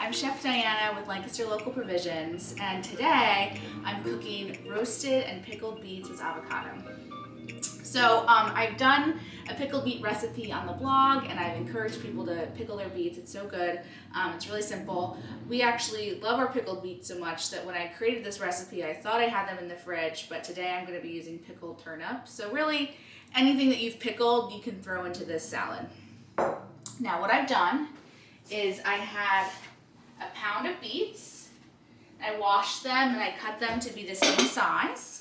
I'm Chef Diana with Lancaster Local Provisions, and today I'm cooking roasted and pickled beets with avocado. So I've done a pickled beet recipe on the blog, and I've encouraged people to pickle their beets. It's so good. It's really simple. We actually love our pickled beets so much that when I created this recipe, I thought I had them in the fridge, but today I'm going to be using pickled turnips. So really, anything that you've pickled, you can throw into this salad. Now what I've done is I had a pound of beets. I washed them and I cut them to be the same size.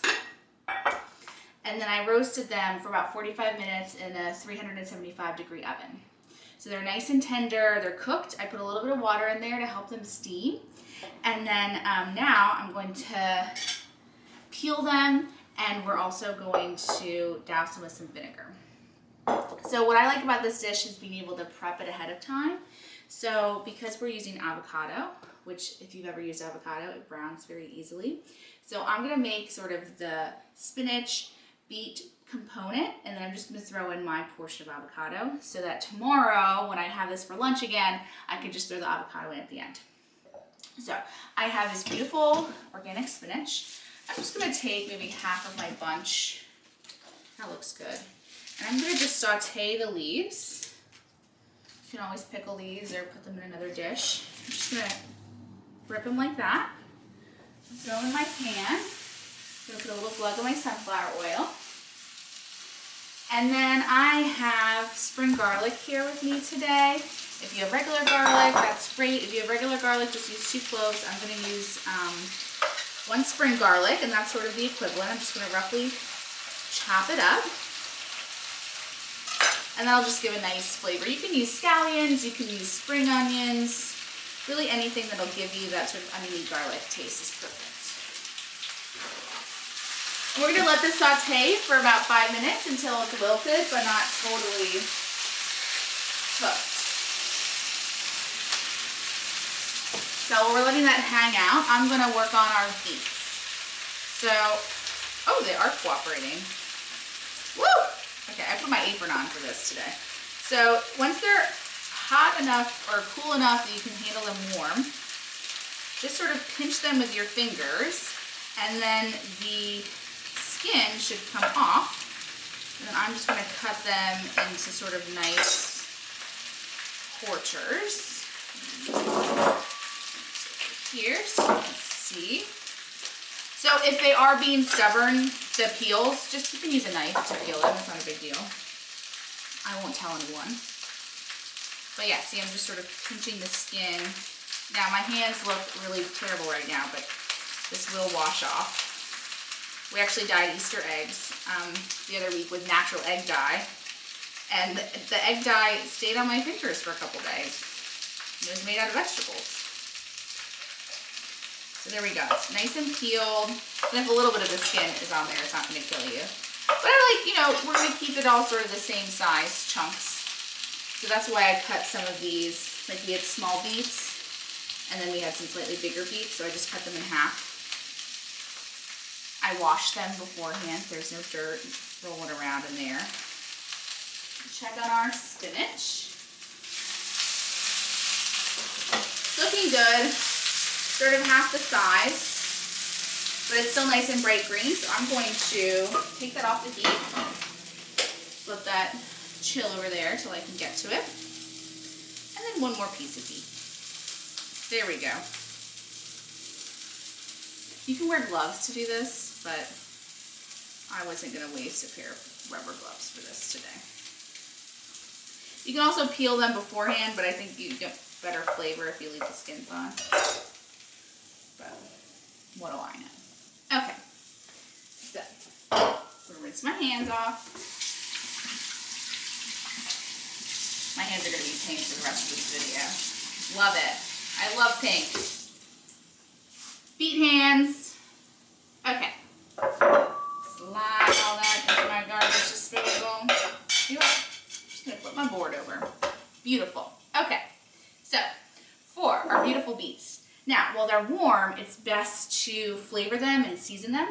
And then I roasted them for about 45 minutes in a 375-degree oven. So they're nice and tender, they're cooked. I put a little bit of water in there to help them steam. And then now I'm going to peel them, and we're also going to douse them with some vinegar. So what I like about this dish is being able to prep it ahead of time. So because we're using avocado, which if you've ever used avocado, it browns very easily. So I'm gonna make sort of the spinach beet component, and then I'm just gonna throw in my portion of avocado so that tomorrow when I have this for lunch again, I can just throw the avocado in at the end. So I have this beautiful organic spinach. I'm just gonna take maybe half of my bunch. That looks good. And I'm gonna just saute the leaves. You can always pickle these or put them in another dish. I'm just gonna rip them like that. Throw in my pan. I'm gonna put a little glug of my sunflower oil. And then I have spring garlic here with me today. If you have regular garlic, that's great. If you have regular garlic, just use 2 cloves. I'm gonna use 1 spring garlic, and that's sort of the equivalent. I'm just gonna roughly chop it up. And that'll just give a nice flavor. You can use scallions, you can use spring onions, really anything that'll give you that sort of oniony garlic taste is perfect. And we're gonna let this saute for about 5 minutes until it's wilted, but not totally cooked. So while we're letting that hang out, I'm gonna work on our beets. So, oh, they are cooperating. Woo! Okay, I put my apron on for this today. So once they're hot enough or cool enough that you can handle them warm, just sort of pinch them with your fingers, and then the skin should come off. And then I'm just gonna cut them into sort of nice quarters. Here, so you can see. So if they are being stubborn, the peels, just you can use a knife to peel them, it's not a big deal. I won't tell anyone. But yeah, see, I'm just sort of pinching the skin. Now my hands look really terrible right now, but this will wash off. We actually dyed Easter eggs the other week with natural egg dye, and the egg dye stayed on my fingers for a couple days. It was made out of vegetables. So there we go, it's nice and peeled. And if a little bit of the skin is on there, it's not gonna kill you. But I like, you know, we're gonna keep it all sort of the same size chunks. So that's why I cut some of these, like we had small beets, and then we had some slightly bigger beets, so I just cut them in half. I washed them beforehand, there's no dirt rolling around in there. Check on our spinach. It's looking good. Sort of half the size, but it's still nice and bright green, so I'm going to take that off the heat, let that chill over there till I can get to it, and then 1 more piece of beet. There we go. You can wear gloves to do this, but I wasn't going to waste a pair of rubber gloves for this today. You can also peel them beforehand, but I think you get better flavor if you leave the skins on. But what do I know? Okay, so I'm gonna rinse my hands off. My hands are gonna be pink for the rest of this video. Love it. I love pink. Beet hands. Okay. Slide all that into my garbage disposal. I'm just gonna flip my board over. Beautiful. Okay, so for our beautiful beets. Now, while they're warm, it's best to flavor them and season them,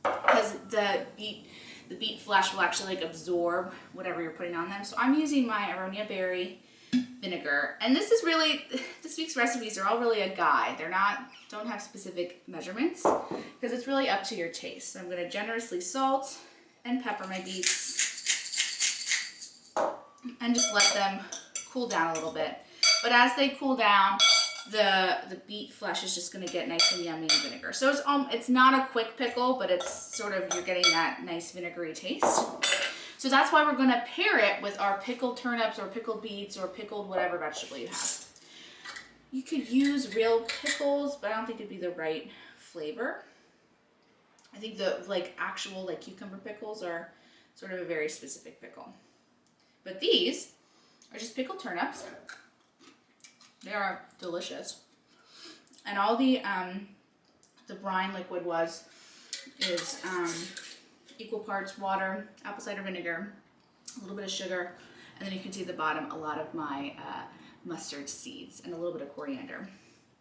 because the beet flesh will actually like absorb whatever you're putting on them. So I'm using my aronia berry vinegar. And this is really, this week's recipes are all really a guide. They're not, don't have specific measurements because it's really up to your taste. So I'm gonna generously salt and pepper my beets and just let them cool down a little bit. But as they cool down, the beet flesh is just gonna get nice and yummy in vinegar. So it's not a quick pickle, but it's sort of, you're getting that nice vinegary taste. So that's why we're gonna pair it with our pickled turnips or pickled beets or pickled whatever vegetable you have. You could use real pickles, but I don't think it'd be the right flavor. I think the actual cucumber pickles are sort of a very specific pickle. But these are just pickled turnips. They are delicious. And all the brine liquid is equal parts water, apple cider vinegar, a little bit of sugar, and then you can see at the bottom a lot of my mustard seeds and a little bit of coriander.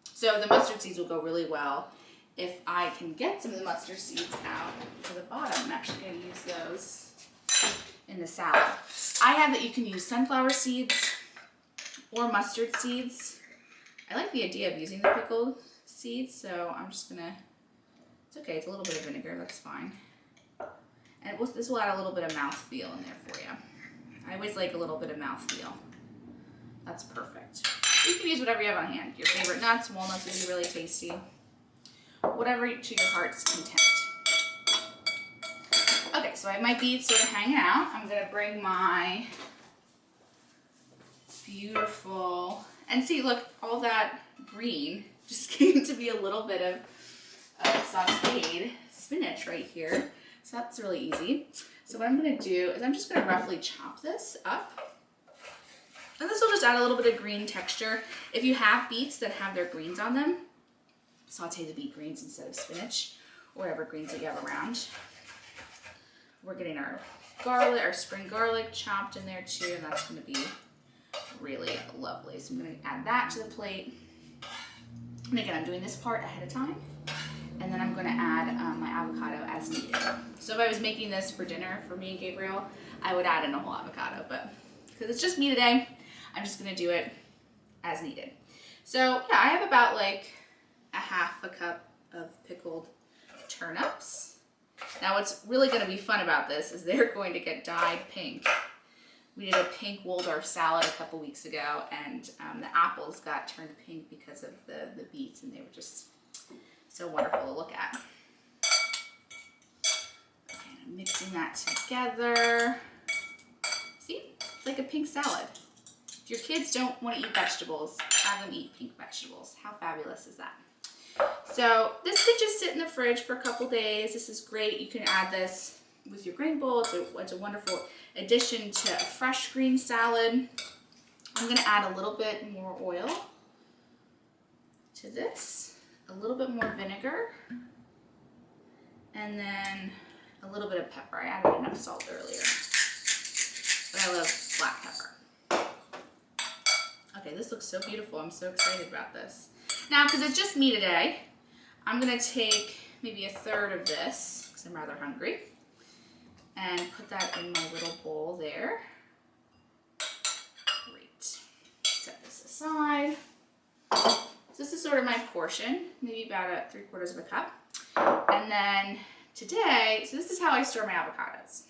So the mustard seeds will go really well if I can get some of the mustard seeds out to the bottom. I'm actually going to use those in the salad. I have that you can use sunflower seeds or mustard seeds. I like the idea of using the pickled seeds, so I'm just gonna, it's okay, it's a little bit of vinegar, that's fine. And this will add a little bit of mouthfeel in there for you. I always like a little bit of mouthfeel. That's perfect. You can use whatever you have on hand. Your favorite nuts, walnuts would be really tasty. Whatever to your heart's content. Okay, so I have my beets sort of hanging out. I'm gonna bring my beautiful, and see, look, all that green just came to be a little bit of sauteed spinach right here. So that's really easy. So what I'm gonna do is I'm just gonna roughly chop this up. And this will just add a little bit of green texture. If you have beets that have their greens on them, saute the beet greens instead of spinach, or whatever greens that you have around. We're getting our garlic, our spring garlic chopped in there too, and that's gonna be really lovely. So I'm gonna add that to the plate. And again, I'm doing this part ahead of time. And then I'm gonna add my avocado as needed. So if I was making this for dinner for me and Gabriel, I would add in a whole avocado, but because it's just me today, I'm just gonna do it as needed. So yeah, I have about like a half a cup of pickled turnips. Now what's really gonna be fun about this is they're going to get dyed pink. We did a pink Waldorf salad a couple weeks ago, and the apples got turned pink because of the beets, and they were just so wonderful to look at. Okay, I'm mixing that together. See, it's like a pink salad. If your kids don't want to eat vegetables, have them eat pink vegetables. How fabulous is that? So this could just sit in the fridge for a couple days. This is great. You can add this with your green bowl. It's a wonderful addition to a fresh green salad. I'm gonna add a little bit more oil to this, a little bit more vinegar, and then a little bit of pepper. I added enough salt earlier, but I love black pepper. Okay, this looks so beautiful. I'm so excited about this. Now, because it's just me today, I'm gonna take maybe a third of this, because I'm rather hungry, and put that in my little bowl there. Great. Set this aside. So this is sort of my portion, maybe about 3/4 of a cup. And then today, so this is how I store my avocados.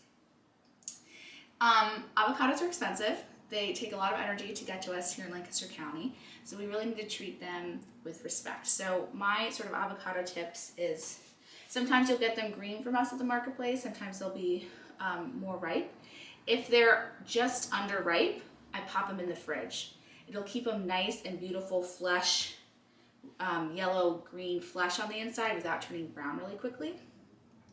Avocados are expensive. They take a lot of energy to get to us here in Lancaster County, so we really need to treat them with respect. So my sort of avocado tips is, sometimes you'll get them green from us at the marketplace, sometimes they'll be more ripe. If they're just underripe, I pop them in the fridge. It'll keep them nice and beautiful flesh, yellow-green flesh on the inside without turning brown really quickly.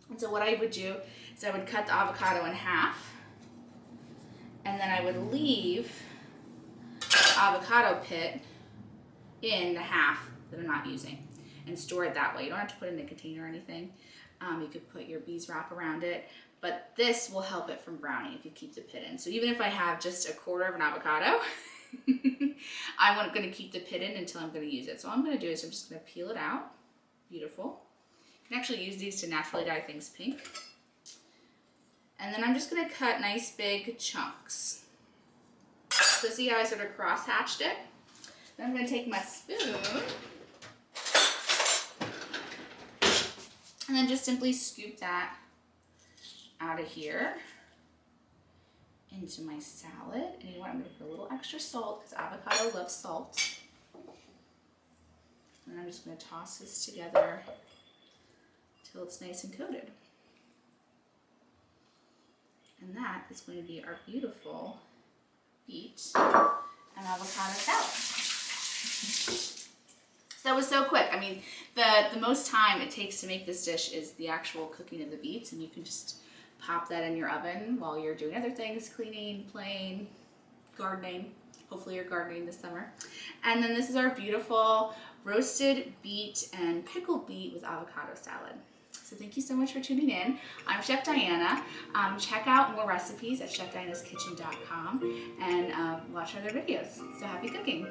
And so what I would do is I would cut the avocado in half, and then I would leave the avocado pit in the half that I'm not using and store it that way. You don't have to put it in a container or anything. You could put your beeswrap around it, but this will help it from browning if you keep the pit in. So even if I have just 1/4 of an avocado, I'm going to keep the pit in until I'm going to use it. So all I'm going to do is I'm just going to peel it out. Beautiful. You can actually use these to naturally dye things pink. And then I'm just going to cut nice big chunks. So see how I sort of cross-hatched it? Then I'm going to take my spoon and then just simply scoop that out of here into my salad. And you know what? I'm going to put a little extra salt because avocado loves salt. And I'm just going to toss this together till it's nice and coated. And that is going to be our beautiful beet and avocado salad. So that was so quick. I mean, the most time it takes to make this dish is the actual cooking of the beets, and you can just pop that in your oven while you're doing other things, cleaning, playing, gardening. Hopefully you're gardening this summer. And then this is our beautiful roasted beet and pickled beet with avocado salad. So thank you so much for tuning in. I'm Chef Diana. Check out more recipes at chefdianaskitchen.com and watch other videos. So happy cooking.